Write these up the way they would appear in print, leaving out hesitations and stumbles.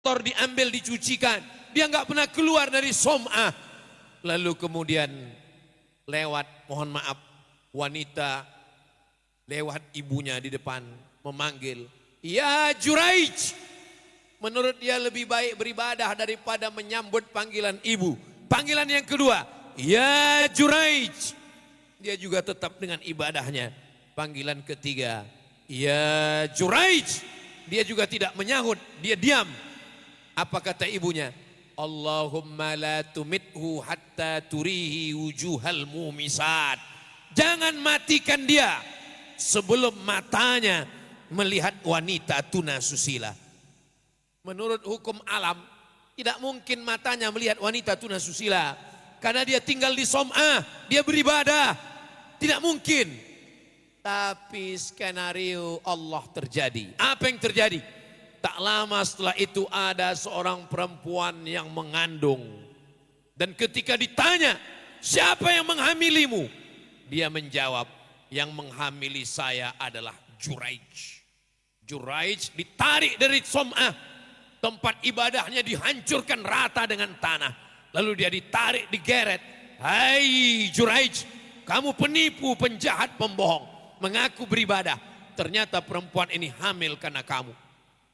kotor diambil dicucikan. Dia nggak pernah keluar dari som'ah. Lalu kemudian lewat, mohon maaf, wanita lewat ibunya di depan memanggil, "Ya Juraij." Menurut dia lebih baik beribadah daripada menyambut panggilan ibu. Panggilan yang kedua, "Ya Juraij." Dia juga tetap dengan ibadahnya. Panggilan ketiga, "Ya Juraij." Dia juga tidak menyahut, dia diam. Apa kata ibunya? "Allahumma la tumithu hatta turihi wujuhal mumisat." Jangan matikan dia sebelum matanya melihat wanita tuna susila. Menurut hukum alam, tidak mungkin matanya melihat wanita tuna susila. Karena dia tinggal di som'ah, dia beribadah. Tidak mungkin. Tapi skenario Allah terjadi. Apa yang terjadi? Tak lama setelah itu ada seorang perempuan yang mengandung. Dan ketika ditanya, "Siapa yang menghamilimu?" Dia menjawab, "Yang menghamili saya adalah Juraij." Juraij ditarik dari som'ah. Tempat ibadahnya dihancurkan rata dengan tanah. Lalu dia ditarik, digeret. "Hai Juraij, kamu penipu, penjahat, pembohong. Mengaku beribadah. Ternyata perempuan ini hamil karena kamu."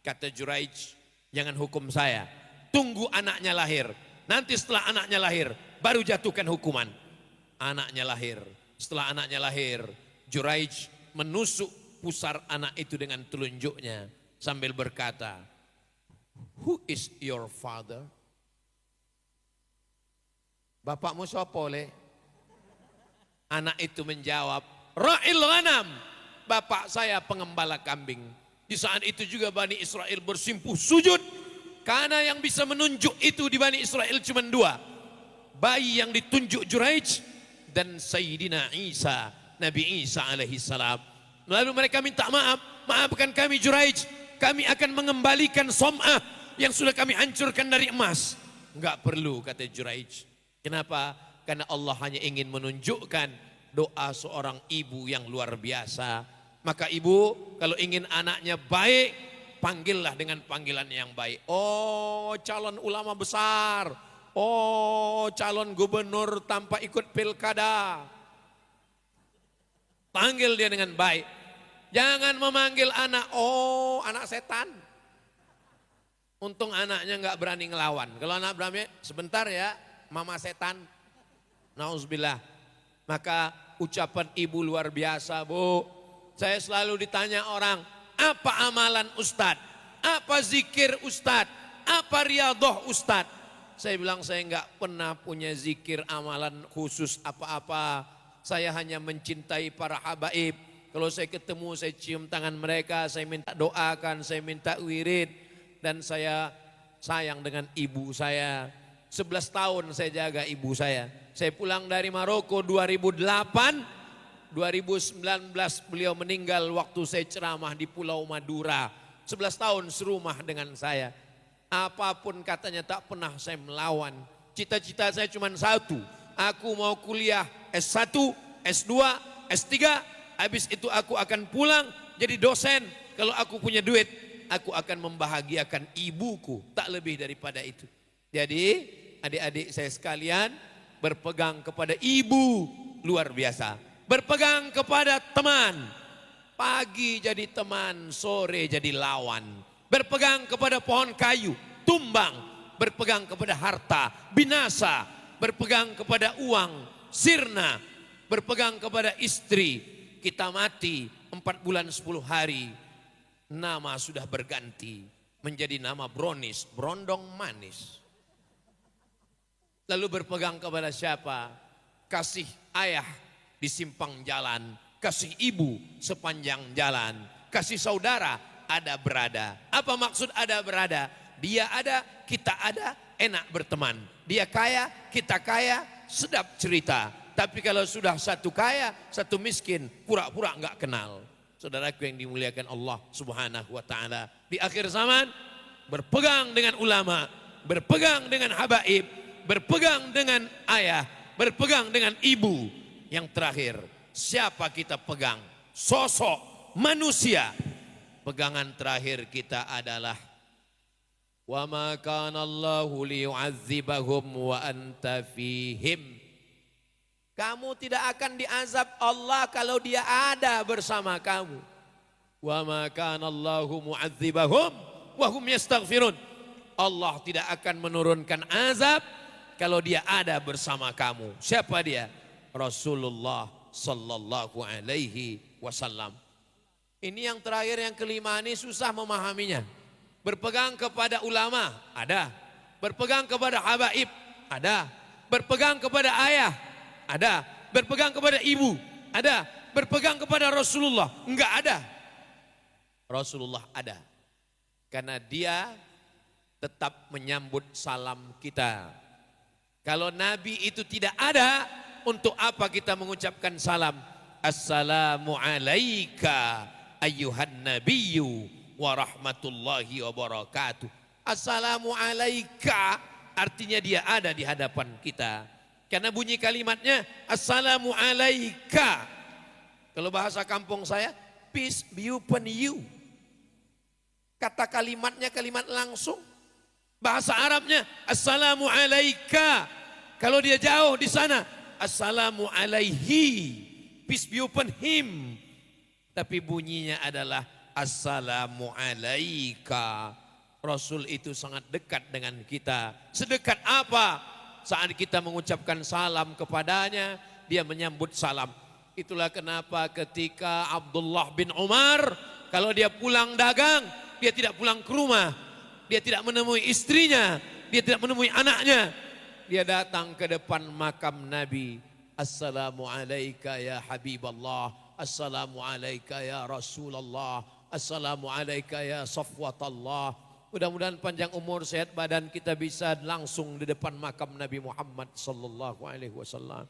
Kata Juraij, "Jangan hukum saya. Tunggu anaknya lahir. Nanti setelah anaknya lahir, baru jatuhkan hukuman." Anaknya lahir. Setelah anaknya lahir, Juraij menusuk pusar anak itu dengan telunjuknya sambil berkata, "Who is your father?" "Bapakmu siapa oleh?" Anak itu menjawab, "Ra'il ghanam." "Bapak saya pengembala kambing." Di saat itu juga Bani Israel bersimpuh sujud. Karena yang bisa menunjuk itu di Bani Israel cuma dua. Bayi yang ditunjuk Juraij dan Sayyidina Isa, Nabi Isa alaihi salam. Lalu mereka minta maaf, "Maafkan kami Juraij, kami akan mengembalikan som'ah yang sudah kami hancurkan dari emas." "Enggak perlu," kata Juraij. Kenapa? Karena Allah hanya ingin menunjukkan doa seorang ibu yang luar biasa. Maka ibu kalau ingin anaknya baik, panggillah dengan panggilan yang baik. "Oh calon ulama besar, oh calon gubernur tanpa ikut pilkada." Panggil dia dengan baik. Jangan memanggil anak, "Oh anak setan." Untung anaknya nggak berani ngelawan. Kalau anak berani, "Sebentar ya mama setan." Nauzubillah. Maka ucapan ibu luar biasa, Bu. Saya selalu ditanya orang, "Apa amalan Ustadz? Apa zikir Ustadz? Apa riyadhah Ustadz?" Saya bilang saya nggak pernah punya zikir amalan khusus apa-apa. Saya hanya mencintai para habaib. Kalau saya ketemu, saya cium tangan mereka, saya minta doakan, saya minta wirid. Dan saya sayang dengan ibu saya. 11 tahun saya jaga ibu saya. Saya pulang dari Maroko 2008, 2019 beliau meninggal waktu saya ceramah di Pulau Madura. 11 tahun serumah dengan saya. Apapun katanya tak pernah saya melawan. Cita-cita saya cuma satu. Aku mau kuliah S1, S2, S3. Habis itu aku akan pulang jadi dosen. Kalau aku punya duit, aku akan membahagiakan ibuku. Tak lebih daripada itu. Jadi adik-adik saya sekalian, berpegang kepada ibu luar biasa. Berpegang kepada teman. Pagi jadi teman, sore jadi lawan. Berpegang kepada pohon kayu, tumbang. Berpegang kepada harta, binasa. Berpegang kepada uang, sirna. Berpegang kepada istri. Kita mati 4 bulan 10 hari. Nama sudah berganti menjadi nama Bronis, berondong manis. Lalu berpegang kepada siapa? Kasih ayah di simpang jalan, kasih ibu sepanjang jalan, kasih saudara ada berada. Apa maksud ada berada? Dia ada, kita ada, enak berteman. Dia kaya, kita kaya, sedap cerita. Tapi kalau sudah satu kaya, satu miskin, pura-pura enggak kenal. Saudaraku yang dimuliakan Allah Subhanahu wa taala. Di akhir zaman berpegang dengan ulama, berpegang dengan habaib, berpegang dengan ayah, berpegang dengan ibu. Yang terakhir, siapa kita pegang? Sosok manusia. Pegangan terakhir kita adalah Wa ma kana Allahu liyu'adzibahum wa anta fihim. Kamu tidak akan diazab Allah kalau dia ada bersama kamu. Wa ma kana Allahu mu'adzibahum wa hum yastaghfirun. Allah tidak akan menurunkan azab kalau dia ada bersama kamu. Siapa dia? Rasulullah sallallahu alaihi wasallam. Ini yang terakhir, yang kelima ini susah memahaminya. Berpegang kepada ulama, ada. Berpegang kepada habaib, ada. Berpegang kepada ayah, ada. Berpegang kepada ibu, ada. Berpegang kepada Rasulullah, enggak ada. Rasulullah ada. Karena dia tetap menyambut salam kita. Kalau Nabi itu tidak ada, untuk apa kita mengucapkan salam? Assalamu alaika ayyuhan nabiyyu wa rahmatullahi wa barakatuh. Assalamu alaika artinya dia ada di hadapan kita. Karena bunyi kalimatnya assalamu alaika. Kalau bahasa kampung saya, peace be upon you. Kata kalimatnya kalimat langsung. Bahasa Arabnya assalamu alaika. Kalau dia jauh di sana assalamu alaihi. Peace be upon him. Tapi bunyinya adalah assalamu alaika. Rasul itu sangat dekat dengan kita. Sedekat apa? Saat kita mengucapkan salam kepadanya, dia menyambut salam. Itulah kenapa ketika Abdullah bin Umar, kalau dia pulang dagang, dia tidak pulang ke rumah. Dia tidak menemui istrinya, dia tidak menemui anaknya. Dia datang ke depan makam Nabi. Assalamu alaika ya Habiballah. Assalamu alaika ya Rasulullah. Assalamu alaika ya Safwatallah. Mudah-mudahan panjang umur, sehat badan, kita bisa langsung di depan makam Nabi Muhammad sallallahu alaihi wasallam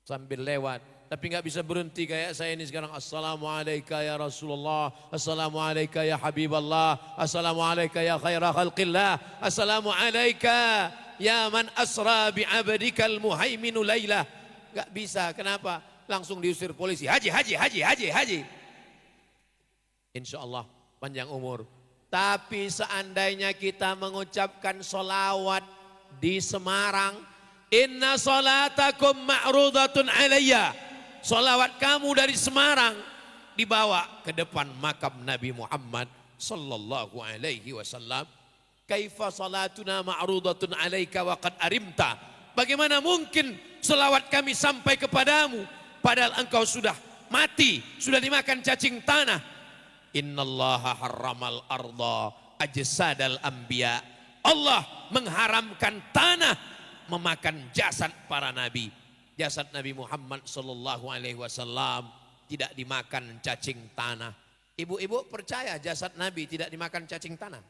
sambil lewat. Tapi nggak bisa berhenti kayak saya ini sekarang. Assalamu alaika ya Rasulullah. Assalamu alaika ya Habiballah. Assalamu alaika ya khaira khalqillah. Assalamu alaika ya man asra bi abdikal muhaiminu lailah. Nggak bisa. Kenapa? Langsung diusir polisi. Haji. Insya Allah panjang umur. Tapi seandainya kita mengucapkan solawat di Semarang, inna solatakum ma'rudatun alayya. Solawat kamu dari Semarang dibawa ke depan makam Nabi Muhammad sallallahu alaihi wasallam. Kaifa salatuna ma'rudatun alayka wa qad arimta. Bagaimana mungkin solawat kami sampai kepadamu padahal engkau sudah mati, sudah dimakan cacing tanah. Innallaha harramal arda ajsadal anbiya. Allah mengharamkan tanah memakan jasad para nabi. Jasad Nabi Muhammad sallallahu alaihi wasallam tidak dimakan cacing tanah. Ibu-ibu percaya jasad Nabi tidak dimakan cacing tanah?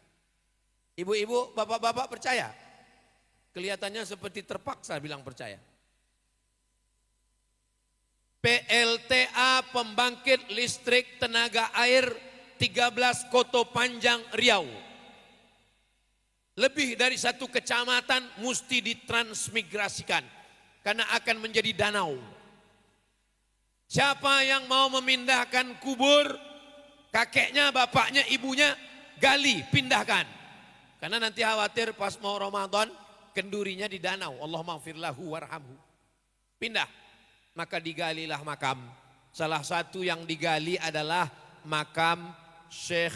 Ibu-ibu, bapak-bapak percaya? Kelihatannya seperti terpaksa bilang percaya. PLTA, pembangkit listrik tenaga air 13 Koto Panjang Riau. Lebih dari satu kecamatan mesti ditransmigrasikan karena akan menjadi danau. Siapa yang mau memindahkan kubur kakeknya, bapaknya, ibunya, gali, pindahkan. Karena nanti khawatir pas mau Ramadan kendurinya di danau. Allahumma firlahu warhamhu. Pindah. Maka digalilah makam. Salah satu yang digali adalah makam Syekh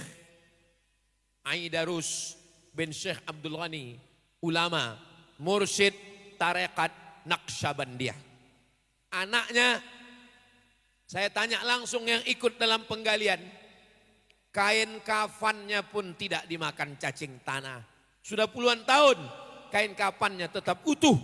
Aidarus bin Syekh Abdul Ghani, ulama, mursyid tarekat Naqsyabandiyah. Anaknya, saya tanya langsung yang ikut dalam penggalian, kain kafannya pun tidak dimakan cacing tanah. Sudah puluhan tahun kain kafannya tetap utuh.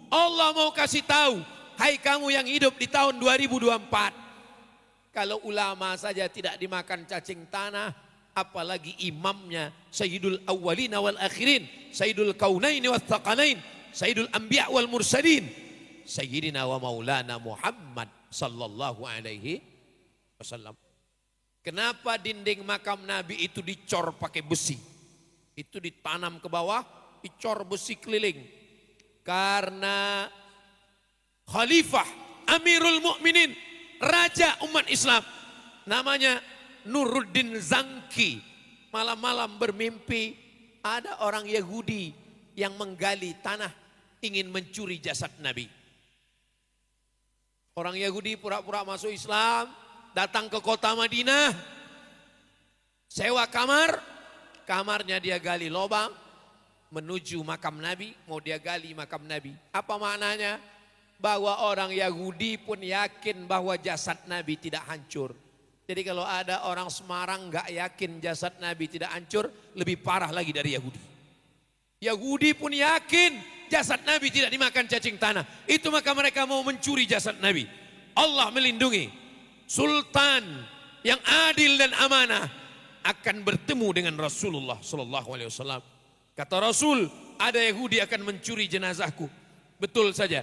Allah mau kasih tahu, hai kamu yang hidup di tahun 2024, kalau ulama saja tidak dimakan cacing tanah, apalagi imamnya Sayyidul Awwalina wal Akhirin, Sayyidul Kaunaini wal Thaqalain, Sayyidul Anbiya wal Mursalin, Sayyidina wa Maulana Muhammad sallallahu alaihi wasallam. Kenapa dinding makam Nabi itu dicor pakai besi? Itu ditanam ke bawah, dicor besi keliling. Karena Khalifah Amirul Mukminin, Raja umat Islam, namanya Nuruddin Zangki, malam-malam bermimpi ada orang Yahudi yang menggali tanah ingin mencuri jasad Nabi. Orang Yahudi pura-pura masuk Islam, datang ke kota Madinah, sewa kamar, kamarnya dia gali lubang, menuju makam Nabi, mau dia gali makam Nabi. Apa maknanya? Bahwa orang Yahudi pun yakin bahwa jasad Nabi tidak hancur. Jadi kalau ada orang Semarang gak yakin jasad Nabi tidak hancur, lebih parah lagi dari Yahudi. Yahudi pun yakin jasad Nabi tidak dimakan cacing tanah. Itu maka mereka mau mencuri jasad Nabi. Allah melindungi. Sultan yang adil dan amanah akan bertemu dengan Rasulullah SAW. Kata Rasul, ada Yahudi akan mencuri jenazahku. Betul saja.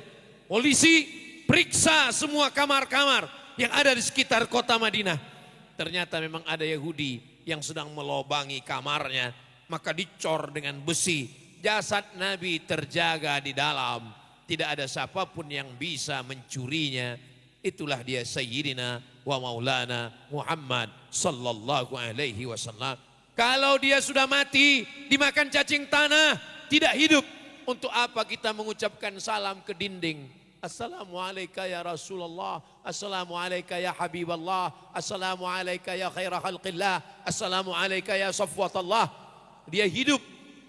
Polisi periksa semua kamar-kamar yang ada di sekitar kota Madinah. Ternyata memang ada Yahudi yang sedang melobangi kamarnya. Maka dicor dengan besi. Jasad Nabi terjaga di dalam. Tidak ada siapapun yang bisa mencurinya. Itulah dia Sayyidina wa Maulana Muhammad sallallahu alaihi wasallam. Kalau dia sudah mati, dimakan cacing tanah, tidak hidup. Untuk apa kita mengucapkan salam ke dinding? Assalamualaikum ya Rasulullah, Assalamualaikum ya Habiballah, Assalamualaikum ya khaira khalqillah, Assalamualaikum ya safwatallah. Dia hidup,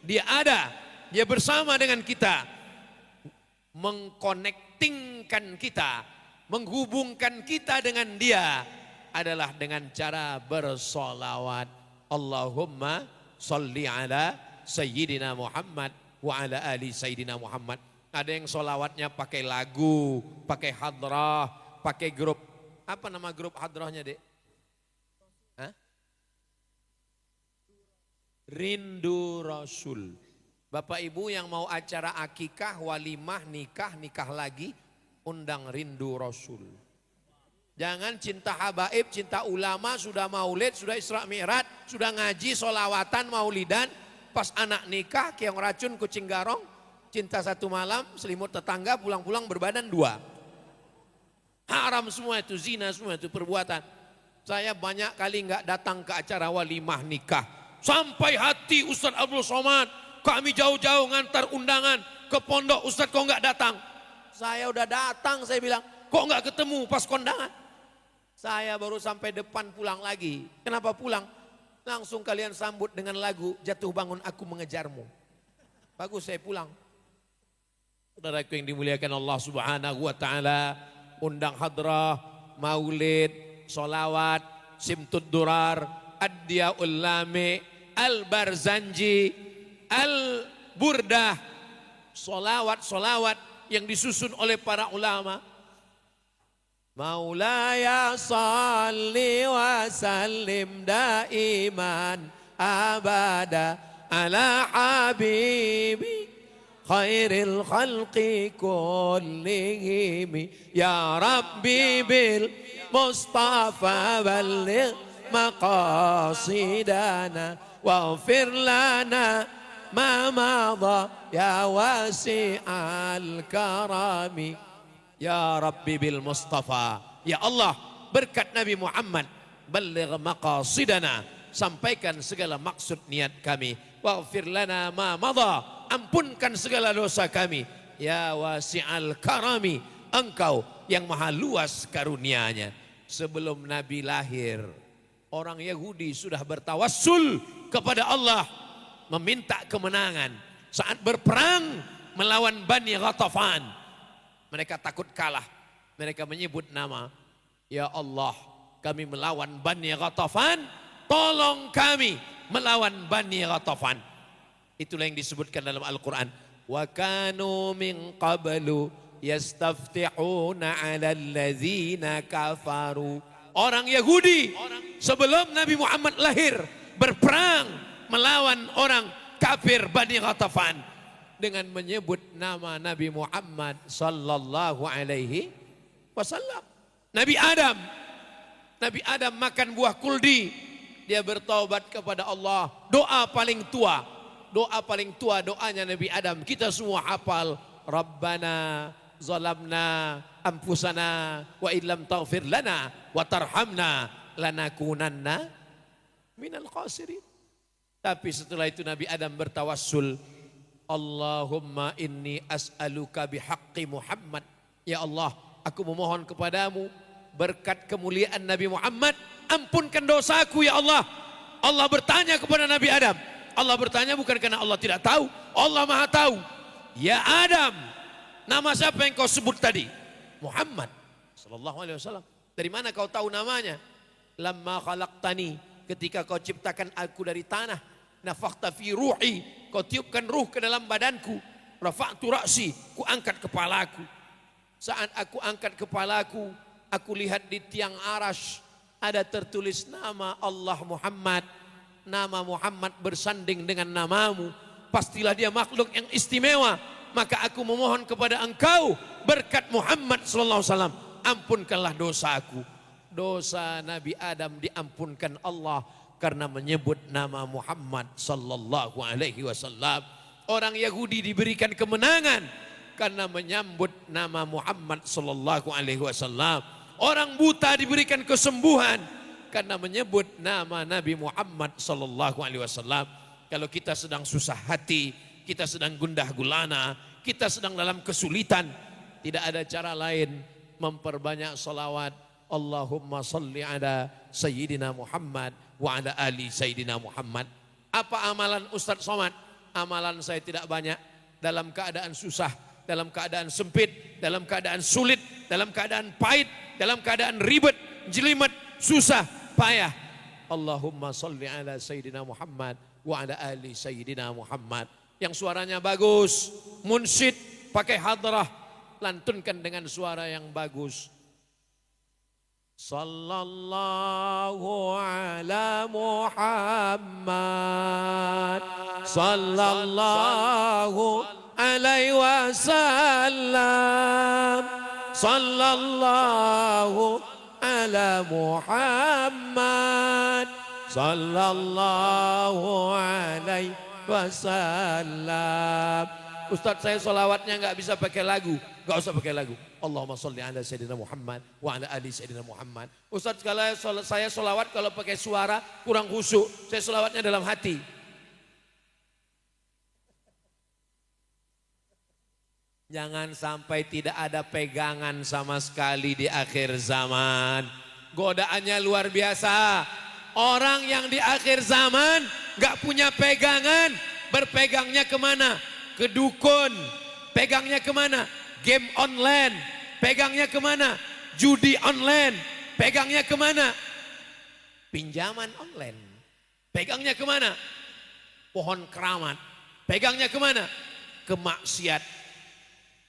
dia ada, dia bersama dengan kita. Mengkonektingkan kita, menghubungkan kita dengan dia adalah dengan cara bersolawat. Allahumma salli ala Sayyidina Muhammad wa ala ali Sayyidina Muhammad. Ada yang solawatnya pakai lagu, pakai hadrah, pakai grup. Apa nama grup hadrahnya, Dek? Hah? Rindu Rasul. Bapak Ibu yang mau acara akikah, walimah, nikah lagi, undang Rindu Rasul. Jangan cinta habaib, cinta ulama, sudah maulid, sudah Isra Mi'raj, sudah ngaji, solawatan, maulidan. Pas anak nikah, keong racun, kucing garong, cinta satu malam, selimut tetangga, pulang-pulang berbadan dua. Haram semua itu, zina semua itu perbuatan. Saya banyak kali nggak datang ke acara walimah nikah. Sampai hati Ustadz Abdul Somad, kami jauh-jauh ngantar undangan ke pondok, Ustadz kok nggak datang? Saya udah datang, saya bilang, kok nggak ketemu pas kondangan? Saya baru sampai depan pulang lagi. Kenapa pulang? Langsung kalian sambut dengan lagu Jatuh Bangun Aku Mengejarmu. Bagus, saya pulang. Saudaraku yang dimuliakan Allah Subhanahu wa taala, undang hadrah, maulid, solawat, simtud durar, ad-diyaul lami, al-barzanji, al-burdah, solawat-solawat yang disusun oleh para ulama. Maulaya salli wa sallim daiman abada ala habibi khairil khalqi kullihim ya rabbi bil mustafa balligh maqasidana waghfir lana ma madha ya wasi'al karami ya rabbi bil mustafa. Ya Allah, berkat Nabi Muhammad, balligh maqasidana, sampaikan segala maksud niat kami. Waghfir lana ma madha, ampunkan segala dosa kami. Ya wasi'al karami, engkau yang maha luas karunia-Nya. Sebelum Nabi lahir, orang Yahudi sudah bertawassul kepada Allah, meminta kemenangan saat berperang melawan Bani Ghatafan. Mereka takut kalah. Mereka menyebut nama, ya Allah, kami melawan Bani Ghatafan, tolong kami melawan Bani Ghatafan. Itulah yang disebutkan dalam Al-Quran. Wa kanu min qablu yastaftihuna 'ala allazina kafaru. Orang Yahudi sebelum Nabi Muhammad lahir berperang melawan orang kafir Bani Ghatafan dengan menyebut nama Nabi Muhammad sallallahu alaihi wasallam. Nabi Adam makan buah kuldi, dia bertaubat kepada Allah. Doa paling tua doanya Nabi Adam, kita semua hafal. Rabbana zalamna anfusana wa illam taghfir lana wa tarhamna lanakunanna minal khasirin. Tapi setelah itu Nabi Adam bertawassul, Allahumma inni as'aluka bihaqqi Muhammad. Ya Allah, aku memohon kepadamu berkat kemuliaan Nabi Muhammad, ampunkan dosaku ya Allah. Allah bertanya kepada Nabi Adam. Allah bertanya bukan karena Allah tidak tahu, Allah Maha tahu. Ya Adam, nama siapa yang kau sebut tadi? Muhammad sallallahu alaihi wasallam. Dari mana kau tahu namanya? Lamma khalaqtani, ketika kau ciptakan aku dari tanah, nafakhta fi ruhi, kau tiupkan ruh ke dalam badanku, rafa'tu ra'si, ku angkat kepalaku. Saat aku angkat kepalaku, aku lihat di tiang arash ada tertulis nama Allah Muhammad. Nama Muhammad bersanding dengan namamu, pastilah dia makhluk yang istimewa. Maka aku memohon kepada engkau berkat Muhammad sallallahu alaihi wasallam, ampunkanlah dosaku. Dosa Nabi Adam diampunkan Allah karena menyebut nama Muhammad sallallahu alaihi wasallam. Orang Yahudi diberikan kemenangan karena menyambut nama Muhammad sallallahu alaihi wasallam. Orang buta diberikan kesembuhan karena menyebut nama Nabi Muhammad sallallahu alaihi wasallam. Kalau kita sedang susah hati, kita sedang gundah gulana, kita sedang dalam kesulitan, tidak ada cara lain memperbanyak salawat. Allahumma salli ala Sayyidina Muhammad wa ala ali Sayyidina Muhammad. Apa amalan Ustadz Somad? Amalan saya tidak banyak. Dalam keadaan susah, dalam keadaan sempit, dalam keadaan sulit, dalam keadaan pahit, dalam keadaan ribet, jelimet, susah, payah. Allahumma salli ala Sayyidina Muhammad wa ala ali Sayyidina Muhammad. Yang suaranya bagus, munsyid, pakai hadrah, lantunkan dengan suara yang bagus. Sallallahu ala Muhammad, sallallahu alaihi wasallam, sallallahu ala Muhammad, sallallahu alaihi wasallam. Ustadz, saya solawatnya nggak bisa pakai lagu, nggak usah pakai lagu. Allahumma sholli ala Sayyidina Muhammad wa ala ali Sayyidina Muhammad. Ustadz, kalau saya solawat kalau pakai suara kurang khusyuk, saya solawatnya dalam hati. Jangan sampai tidak ada pegangan sama sekali di akhir zaman. Godaannya luar biasa. Orang yang di akhir zaman gak punya pegangan, berpegangnya kemana? Ke dukun. Pegangnya kemana? Game online. Pegangnya kemana? Judi online. Pegangnya kemana? Pinjaman online. Pegangnya kemana? Pohon keramat. Pegangnya kemana? Ke maksiat,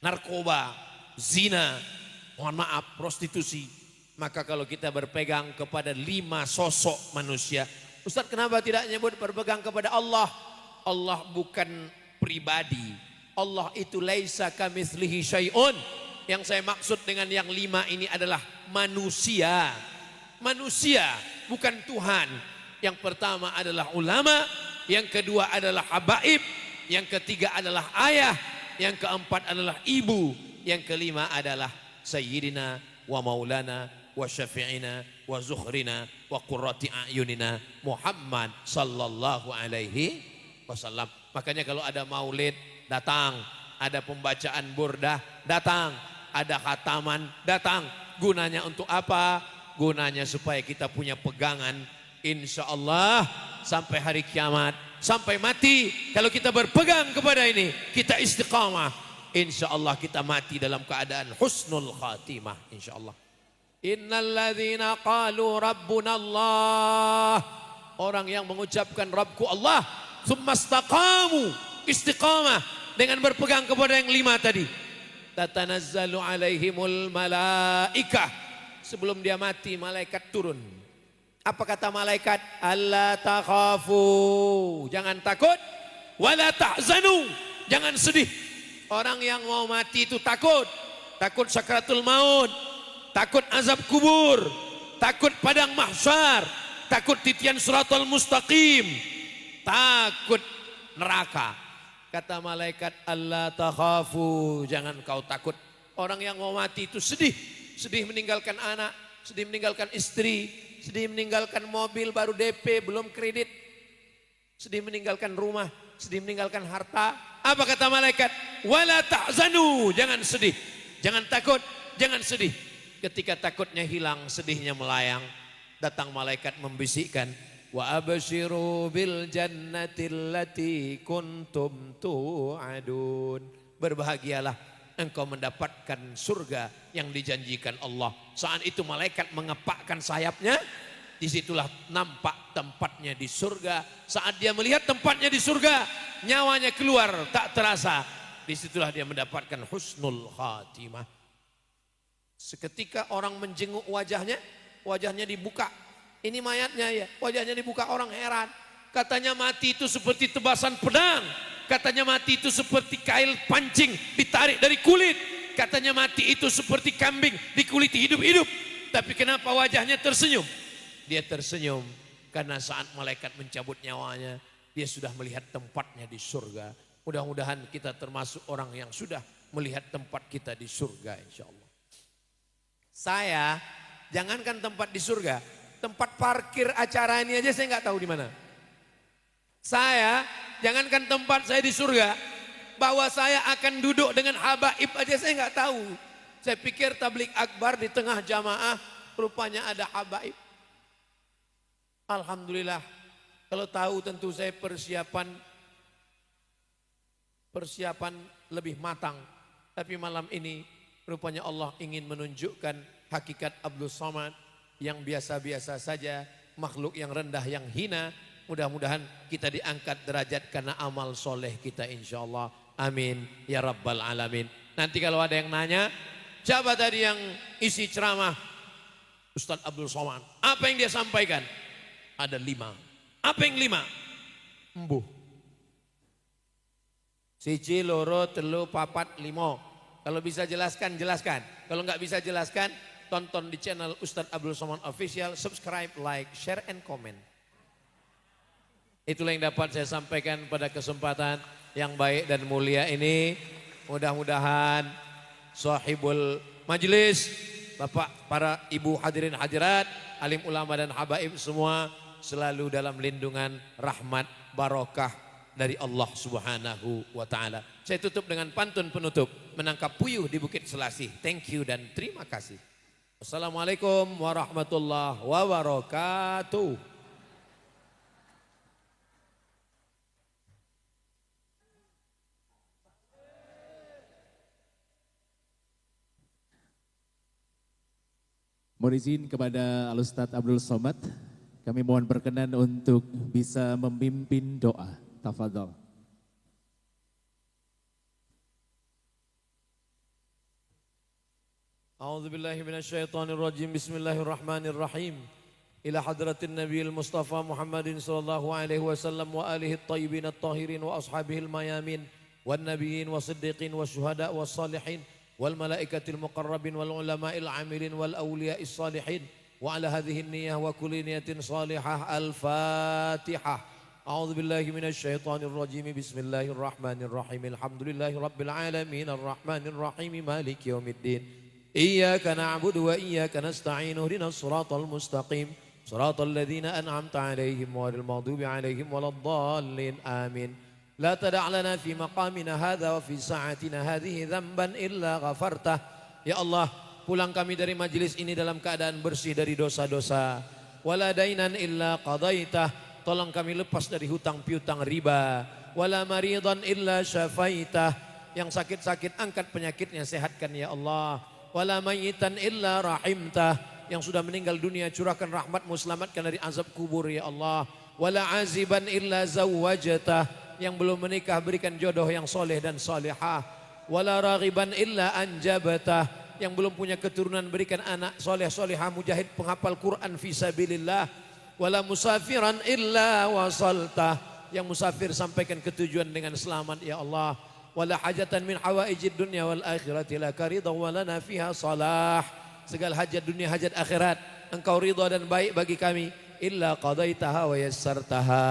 narkoba, zina, mohon maaf, prostitusi. Maka kalau kita berpegang kepada 5 sosok manusia, Ustadz kenapa tidak nyebut berpegang kepada Allah? Allah bukan pribadi. Allah itu laisa kamitslihi syai'un. Yang saya maksud dengan yang 5 ini adalah manusia. Manusia, bukan Tuhan. Yang pertama adalah ulama, yang kedua adalah habaib, yang ketiga adalah ayah, yang keempat adalah ibu, yang kelima adalah sayyidina wa maulana wa syafi'ina wa zuhrina wa qurrati a'yunina Muhammad sallallahu alaihi wasallam. Makanya kalau ada maulid datang, ada pembacaan burdah datang, ada khataman datang. Gunanya untuk apa? Gunanya supaya kita punya pegangan, insya Allah sampai hari kiamat, sampai mati. Kalau kita berpegang kepada ini, kita istiqamah, insya Allah kita mati dalam keadaan husnul khatimah, insya Allah. Innalladzina qalu rabbuna Allah, orang yang mengucapkan Rabbku Allah, tsumastaqamu, istiqamah dengan berpegang kepada yang 5 tadi. Tatanazzalu alaihimul malaikah, sebelum dia mati malaikat turun. Apa kata malaikat? Alla takhafu, jangan takut, wala tahzanu, jangan sedih. Orang yang mau mati itu takut, takut sakratul maut, takut azab kubur, takut padang mahsyar, takut titian siratal mustaqim, takut neraka. Kata malaikat, alla takhafu, jangan kau takut. Orang yang mau mati itu sedih, sedih meninggalkan anak, sedih meninggalkan istri, sedih meninggalkan mobil baru DP belum kredit, sedih meninggalkan rumah, sedih meninggalkan harta. Apa kata malaikat? Wala ta'zanu, jangan sedih, jangan takut, jangan sedih. Ketika takutnya hilang, sedihnya melayang, datang malaikat membisikkan, wa abshiru bil jannatil lati kuntum tu'adun. Berbahagialah engkau mendapatkan surga yang dijanjikan Allah. Saat itu malaikat mengepakkan sayapnya, disitulah nampak tempatnya di surga. Saat dia melihat tempatnya di surga, nyawanya keluar tak terasa. Disitulah dia mendapatkan husnul khatimah. Seketika orang menjenguk wajahnya, wajahnya dibuka. Ini mayatnya ya, wajahnya dibuka, orang heran. Katanya mati itu seperti tebasan pedang. Katanya mati itu seperti kail pancing ditarik dari kulit. Katanya mati itu seperti kambing dikuliti hidup-hidup. Tapi kenapa wajahnya tersenyum? Dia tersenyum karena saat malaikat mencabut nyawanya, dia sudah melihat tempatnya di surga. Mudah-mudahan kita termasuk orang yang sudah melihat tempat kita di surga, insya Allah. Saya, jangankan tempat di surga, tempat parkir acara ini aja saya nggak tahu di mana. Saya, jangankan tempat saya di surga, bahwa saya akan duduk dengan habaib aja saya nggak tahu. Saya pikir tablik akbar di tengah jamaah, rupanya ada habaib. Alhamdulillah, kalau tahu tentu saya persiapan lebih matang. Tapi malam ini rupanya Allah ingin menunjukkan hakikat Abdul Somad yang biasa-biasa saja, makhluk yang rendah, yang hina. Mudah-mudahan kita diangkat derajat karena amal soleh kita, insya Allah. Amin ya rabbal alamin. Nanti kalau ada yang nanya, siapa tadi yang isi ceramah Ustadz Abdul Somad, apa yang dia sampaikan? Ada 5. Apa yang 5? Embuh. Siji, loro, telu, papat, limo. Kalau bisa jelaskan, jelaskan. Kalau nggak bisa jelaskan, tonton di channel Ustadz Abdul Somad Official, subscribe, like, share, and comment. Itulah yang dapat saya sampaikan pada kesempatan yang baik dan mulia ini. Mudah-mudahan sahibul majlis, Bapak, para ibu hadirin hadirat, alim ulama dan habaib semua selalu dalam lindungan rahmat barokah dari Allah Subhanahu wa taala. Saya tutup dengan pantun penutup, menangkap puyuh di Bukit Selasih. Thank you dan terima kasih. Assalamualaikum warahmatullahi wabarakatuh. Mohon izin kepada Al-Ustadz Abdul Somad, kami mohon berkenan untuk bisa memimpin doa. Tafadhol. A'udzu billahi minasyaitonir rajim. Bismillahirrahmanirrahim. Ila hadratin Nabiyil Mustafa Muhammadin sallallahu alaihi wasallam wa alihi at-tayyibin at-tahirin wa ashabihil mayamin wan nabiyyin was-siddiqin wasyuhada was-salihin wal malaikatil muqarrabin wal ulama'il amilin wal awliya'is salihin wa ala hadhihi niyyah wa kulli niyatin salihah. Al-Fatihah. A'udzu billahi minasyaitonir rajim. Bismillahirrahmanirrahim. Alhamdulillahi rabbil alamin arrahmanir rahim maliki yaumiddin. Iyyaka na'budu wa iyyaka nasta'in. Ihdinas siratal mustaqim. Siratal ladzina an'amta 'alaihim ghairil maghdubi 'alaihim waladdallin. Amin. La tada' lana fi maqamina hadza wa fi sa'atina hadhihi dzamban illa ghafartah. Ya Allah, pulang kami dari majelis ini dalam keadaan bersih dari dosa-dosa. Wala dainan illa qadaitah. Tolong kami lepas dari hutang piutang riba. Wala maridan illa syafaitah. Yang sakit-sakit angkat penyakitnya, sehatkan ya Allah. Wala mayyitan illa rahimtah. Yang sudah meninggal dunia curahkan rahmatmu, selamatkan dari azab kubur ya Allah. Wala aziban illa zawwajatah. Yang belum menikah berikan jodoh yang soleh dan solehah. Wala raghiban illa anjabatah. Yang belum punya keturunan berikan anak soleh solehah mujahid penghafal Quran fisabilillah. Wala musafiran illa wasaltah. Yang musafir sampaikan ketujuan dengan selamat ya Allah. Wala hajatan min hawaijid dunya wal akhirati laka ridha wa lana fiha salah. Segala hajat dunia hajat akhirat engkau ridha dan baik bagi kami. Illa qadaitaha wa yassartaha.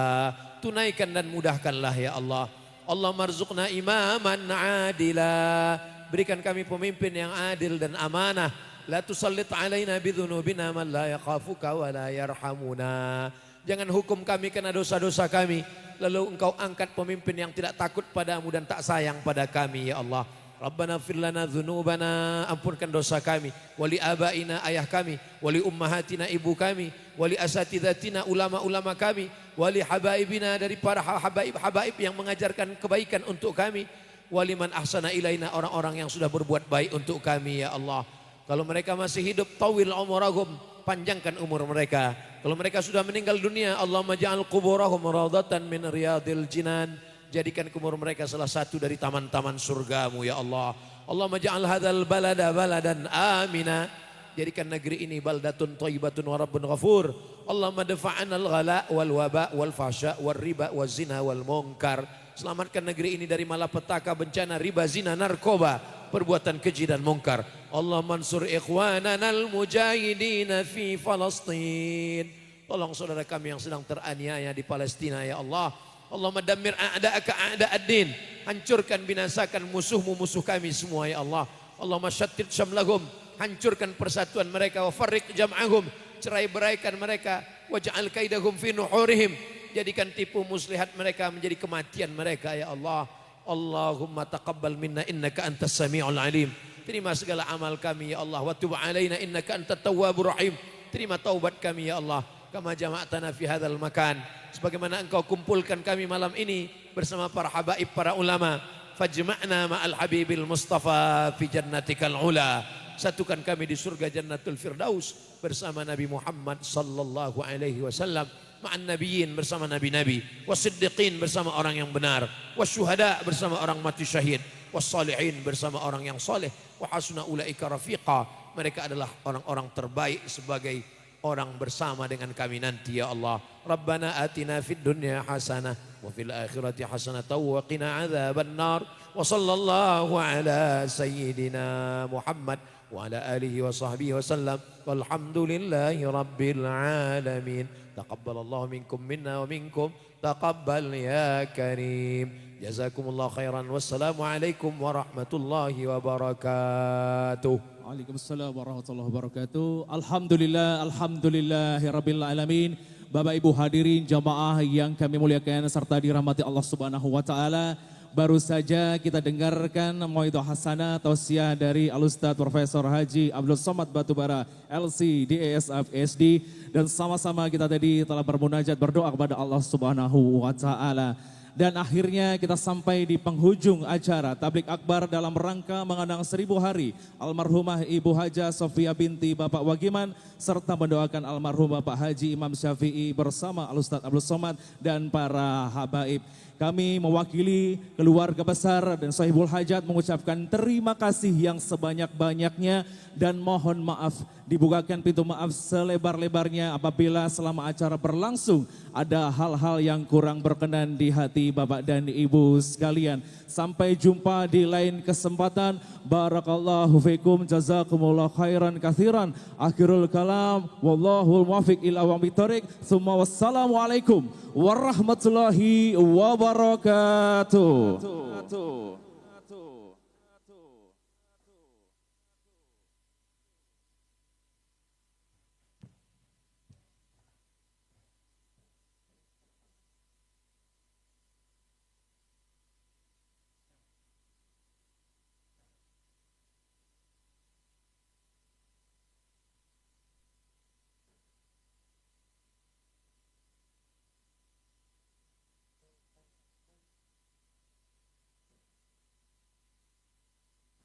Tunaikan dan mudahkanlah ya Allah. Allah marzuqna imaman adila. Berikan kami pemimpin yang adil dan amanah. La tusallit alaina bidhunubina man la yakhafuka wa la yarhamuna. Jangan hukum kami karena dosa-dosa kami. Lalu engkau angkat pemimpin yang tidak takut padamu dan tak sayang pada kami ya Allah. Rabbana fir lana dzunubana, ampunkan dosa kami, wali abaina ayah kami, wali ummahatina ibu kami, wali asatidatina ulama-ulama kami, wali habaibina dari para habaib-habaib yang mengajarkan kebaikan untuk kami, wali man ahsana ilaina orang-orang yang sudah berbuat baik untuk kami ya Allah. Kalau mereka masih hidup, tawil umurahum, panjangkan umur mereka. Kalau mereka sudah meninggal dunia, Allahumma ja'al quburahum radatan min riyadil jinan. Jadikan kubur mereka salah satu dari taman-taman surgamu ya Allah. Allahumma ja'al hadzal balada baladan amina. Jadikan negeri ini baldatun thayyibatun wa rabbun ghafur. Allahumma dafa'ana al-ghala wal waba wal fahsya wal riba wal zina wal munkar. Selamatkan negeri ini dari malapetaka, bencana, riba, zina, narkoba, perbuatan keji dan munkar. Allah mansur ikhwanana al-mujahidina fi Falastin. Tolong saudara kami yang sedang teraniaya di Palestina ya Allah. Allahumma dammir a'da'aka a'da'ad-din. Hancurkan, binasakan musuh-musuh kami semua ya Allah. Allahumma syattid syamlahum. Hancurkan persatuan mereka. Wa farriq jam'ahum. Cerai-beraikan mereka. Waj'al kaidahum fi nuhurihim. Jadikan tipu muslihat mereka menjadi kematian mereka ya Allah. Allahumma taqabbal minna innaka antas sami'ul alim. Terima segala amal kami ya Allah. Wa tub alaina innaka antat tawwabur rahim. Terima taubat kami ya Allah. Kama jama'tana fi hadzal makan. Sebagaimana engkau kumpulkan kami malam ini bersama para habaib, para ulama. Fajma'na ma'al habibil mustafa fi jannatikal ula. Satukan kami di surga jannatul firdaus bersama Nabi Muhammad sallallahu alaihi wasallam. Ma'an nabiyyin bersama nabi-nabi. Wasiddiqin bersama orang yang benar. Wasyuhada bersama orang mati syahid. Wassalihin bersama orang yang saleh. Wa hasuna ulaika rafiqa. Mereka adalah orang-orang terbaik sebagai orang bersama dengan kami nanti ya Allah. Rabbana atina fid dunya hasanah wa fil akhirati hasanah wa qina adzabannar. Wa sallallahu ala sayyidina Muhammad wa ala alihi wa sahbihi wasallam. Walhamdulillahi rabbil alamin. Taqabbalallahu minkum minna wa minkum taqabbal ya karim. Jazakumullah khairan. Wassalamu alaikum warahmatullahi wabarakatuh. Waalaikumsalam warahmatullahi wabarakatuh. Alhamdulillah, alhamdulillahirabbil alamin. Bapak Ibu hadirin jamaah yang kami muliakan serta dirahmati Allah Subhanahu wa taala. Baru saja kita dengarkan mauidhah hasanah tausiah dari Al-Ustaz Profesor Haji Abdul Somad Batubara LC DASF SD, dan sama-sama kita tadi telah bermunajat berdoa kepada Allah Subhanahu wa taala. Dan akhirnya kita sampai di penghujung acara Tablik Akbar dalam rangka mengenang 1000 hari almarhumah Ibu Haja Sofia binti Bapak Wagiman, serta mendoakan almarhum Bapak Haji Imam Syafi'i bersama Al-Ustaz Abdul Somad dan para habaib. Kami mewakili keluarga besar dan sahibul hajat mengucapkan terima kasih yang sebanyak-banyaknya dan mohon maaf, dibukakan pintu maaf selebar-lebarnya apabila selama acara berlangsung ada hal-hal yang kurang berkenan di hati Bapak dan Ibu sekalian. Sampai jumpa di lain kesempatan. Barakallahu fikum, jazakumullah khairan katsiran. Akhirul kalam, wallahul muwaffiq ila aqwamit thoriq. Tsumma wassalamualaikum warahmatullahi wabarakatuh.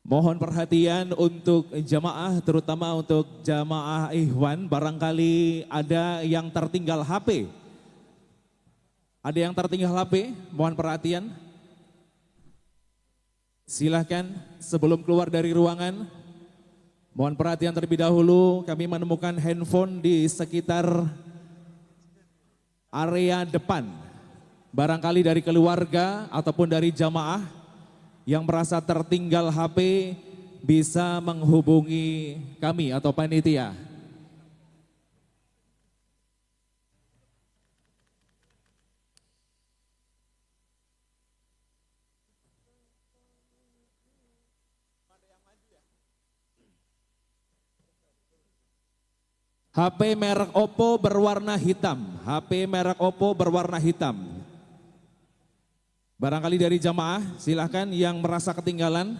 Mohon perhatian untuk jamaah, terutama untuk jamaah ikhwan, barangkali ada yang tertinggal HP. Ada yang tertinggal HP, mohon perhatian. Silahkan sebelum keluar dari ruangan, mohon perhatian terlebih dahulu. Kami menemukan handphone di sekitar area depan. Barangkali dari keluarga ataupun dari jamaah yang merasa tertinggal HP bisa menghubungi kami atau panitia. HP merek Oppo berwarna hitam. HP merek Oppo berwarna hitam. Barangkali dari jamaah silahkan yang merasa ketinggalan.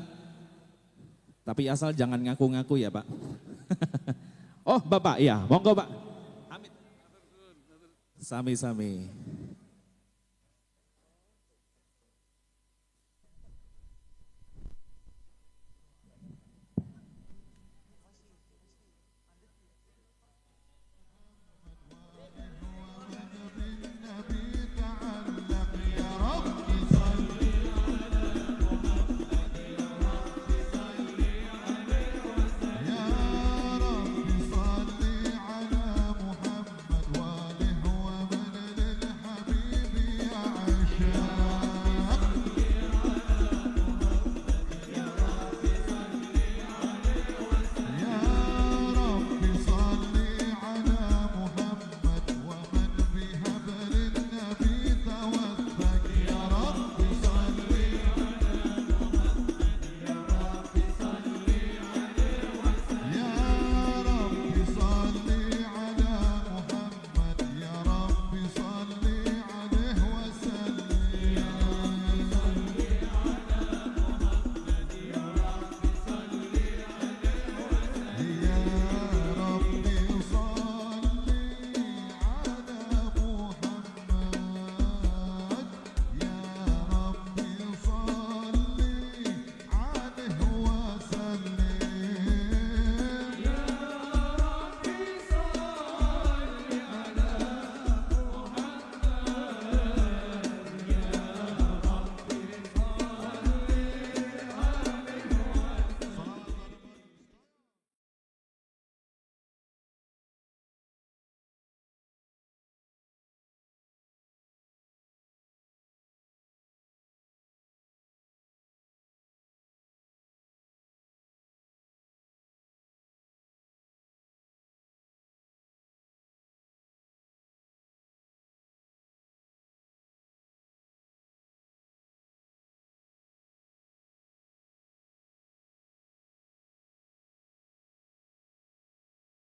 Tapi asal jangan ngaku-ngaku ya Pak. Oh Bapak, ya monggo Pak. Sami-sami.